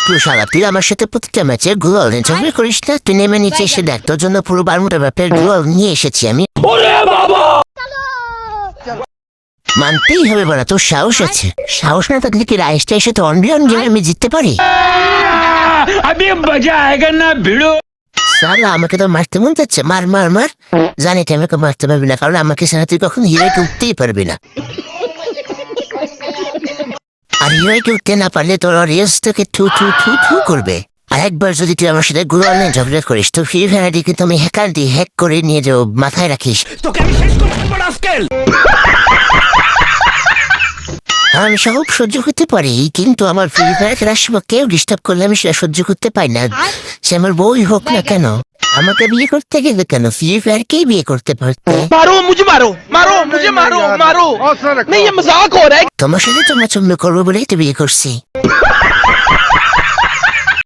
টুকরো শালা, তুই আমার সাথে প্রতিটা ম্যাচে গোল ঝগড়া করিস না। তুই নেমে নিচে এসে দেখ, তোর জন্য পুরো বারমুটা ব্যাপের গোল নিয়ে এসেছি আমি। মানতেই হবে বলা, তোর সাহস আছে। সাহস না থাকলে কি রাইসটা এসে তো অনবিয়ন গেমে আমি জিততে পারি? সালা, আমাকে তো মারতে মন যাচ্ছে। মার মার মার। জানি তুই আমাকে মারতে পারবি না, কারণ আমাকে ছাড়া তুই কখন হিরোকে উঠতেই পারবি না। আর হিরোকে উঠতে না পারলে তোর অডিয়েন্স তোকে থু থু থু থু করবে। আর একবার যদি তুই আমার সাথে গুলো অনলাইন ঝগড়া করিস, তো ফ্রি ফায়ার আইডি কিন্তু আমি হ্যাকার দিয়ে হ্যাক করে নিয়ে যাবো, মাথায় রাখিস। আমি সব সহ্য করতে পারি, কিন্তু আমার ফ্রি ফায়ার খেলার সময় কেউ ডিস্টার্ব করলে আমি সেটা সহ্য করতে পারি না। সে আমার বই হোক না কেন, আমাকে বিয়ে করতে গেলে কেন ফ্রি ফায়ারকেই বিয়ে করতে পারতে। তোমার সাথে চুম্বি করবো বলেই তো বিয়ে করছি।